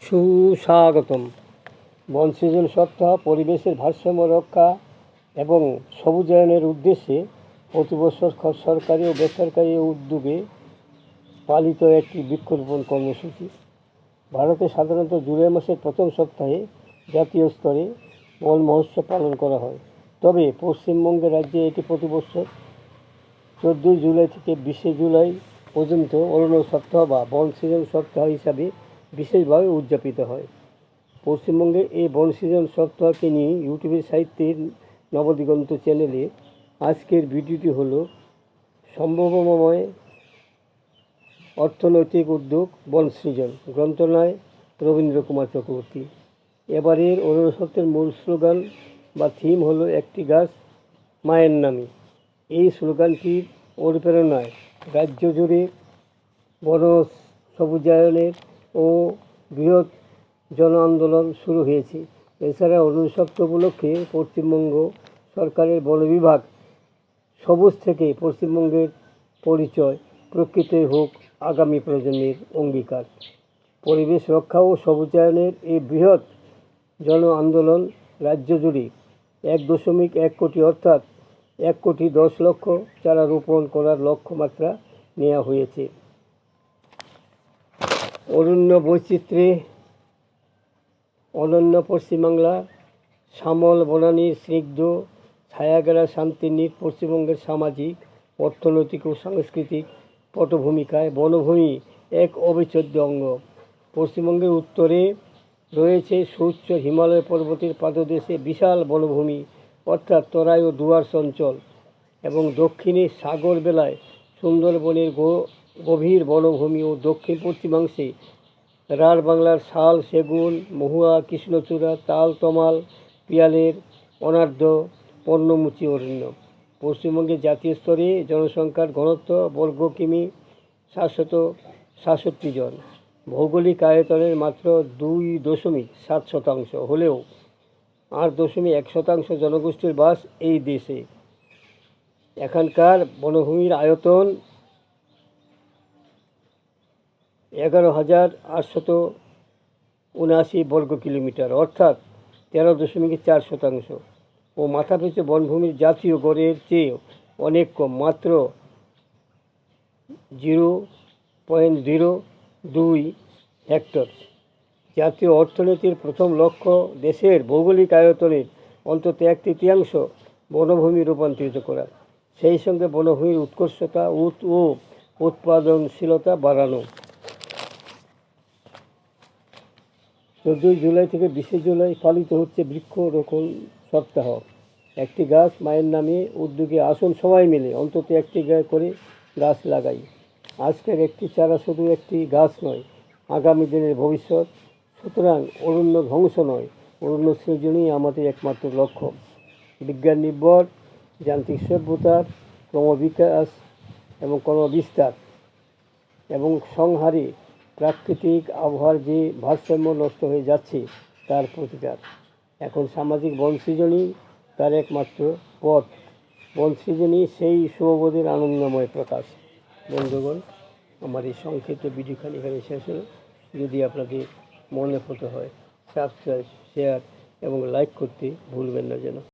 সুস্বাগতম। বন সৃজন সপ্তাহ পরিবেশের ভারসাম্য রক্ষা এবং সবুজায়নের উদ্দেশ্যে প্রতি বছর সরকারি ও বেসরকারি উদ্যোগে পালিত একটি বৃক্ষরোপণ কর্মসূচি। ভারতে সাধারণত জুলাই মাসের প্রথম সপ্তাহে জাতীয় স্তরে বন মহোৎসব পালন করা হয়, তবে পশ্চিমবঙ্গের রাজ্যে এটি প্রতি বছর 14 জুলাই থেকে 20 জুলাই পর্যন্ত অরণ্য সপ্তাহ বা বন সৃজন সপ্তাহ হিসাবে বিশেষভাবে উদযাপিত হয়। পশ্চিমবঙ্গের এই বন সৃজন সপ্তাহকে নিয়ে ইউটিউবের সাহিত্যের নবদিগন্ত চ্যানেলে আজকের ভিডিওটি হলো সম্ভাবনাময় অর্থনৈতিক উদ্যোগ বন সৃজন। গ্রন্থনায় রবীন্দ্র কুমার চক্রবর্তী। এবারের অরণ্য সপ্তাহের মূল স্লোগান বা থিম হলো একটি গাছ মায়ের নামে। এই স্লোগানটির অনুপ্রেরণায় রাজ্য জুড়ে বন সবুজায়নের ও বৃহৎ জন আন্দোলন শুরু হয়েছে। এছাড়া অরণ্য সপ্তাহ উপলক্ষে পশ্চিমবঙ্গ সরকারের বন বিভাগ সবুজ থেকে পশ্চিমবঙ্গের পরিচয় প্রকৃতই হোক আগামী প্রজন্মের অঙ্গীকার। পরিবেশ রক্ষা ও সবুজায়নের এই বৃহৎ জন আন্দোলন রাজ্য জুড়ে 1.1 কোটি অর্থাৎ 1,10,00,000 চারা রোপণ করার লক্ষ্যমাত্রা নেওয়া হয়েছে। অরণ্য বৈচিত্র্যে অনন্য পশ্চিমবাংলা, শ্যামল বনানীর স্নিগ্ধ ছায়াঘেরা শান্তির নীড় পশ্চিমবঙ্গের সামাজিক, অর্থনৈতিক ও সাংস্কৃতিক পটভূমিকায় বনভূমি এক অবিচ্ছেদ্য অঙ্গ। পশ্চিমবঙ্গের উত্তরে রয়েছে সুউচ্চ হিমালয় পর্বতের পাদদেশে বিশাল বনভূমি অর্থাৎ তরাই ও ডুয়ার্স অঞ্চল, এবং দক্ষিণে সাগর বেলায় সুন্দরবনের গভীর বনভূমি ও দক্ষিণ পশ্চিমাংশে রাঢ় বাংলার শাল, সেগুন, মহুয়া, কৃষ্ণচূড়া, তাল, তমাল, পিয়ালের অনার্দ্র পর্ণমোচী অরণ্য। পশ্চিমবঙ্গের জাতীয় স্তরে জনসংখ্যার ঘনত্ব বর্গ কিমি 767 জন। ভৌগোলিক আয়তনের মাত্র 2.7% হলেও 8.1% জনগোষ্ঠীর বাস এই দেশে। এখানকার বনভূমির আয়তন 11,879 বর্গ কিলোমিটার অর্থাৎ 13.4%, ও মাথাপিছু বনভূমির জাতীয় গড়ের চেয়ে অনেক কম, মাত্র 0.02 হেক্টর। জাতীয় অর্থনীতির প্রথম লক্ষ্য দেশের ভৌগোলিক আয়তনের অন্তত 1/3 বনভূমি রূপান্তরিত করা, সেই সঙ্গে বনভূমির উৎকর্ষতা ও উৎপাদনশীলতা বাড়ানো। 14 জুলাই থেকে 20 জুলাই পালিত হচ্ছে বৃক্ষরোপণ সপ্তাহ। একটি গাছ মায়ের নামে উদ্যোগে আসুন সবাই মিলে অন্তত একটি করে গাছ লাগাই। আজকের একটি চারা শুধু একটি গাছ নয়, আগামী দিনের ভবিষ্যৎ। সুতরাং অরণ্য ধ্বংস নয়, অরণ্য সৃজনই আমাদের একমাত্র লক্ষ্য। বিজ্ঞান নির্ভর যান্ত্রিক সভ্যতার ক্রমবিকাশ এবং ক্রমবিস্তার এবং সংহারে প্রাকৃতিক আবহাওয়ার যে ভারসাম্য নষ্ট হয়ে যাচ্ছে তার প্রতিকার। এখন সামাজিক বন সৃজনই তার একমাত্র পথ। বন সৃজনই সেই শুভবোধের আনন্দময় প্রকাশ। বন্ধুগণ, আমার এই সংক্ষিপ্ত ভিডিওখানি এখানে শেষ হলো। যদি আপনাদের মনে হতে হয় সাবস্ক্রাইব, শেয়ার এবং লাইক করতে ভুলবেন না যেন।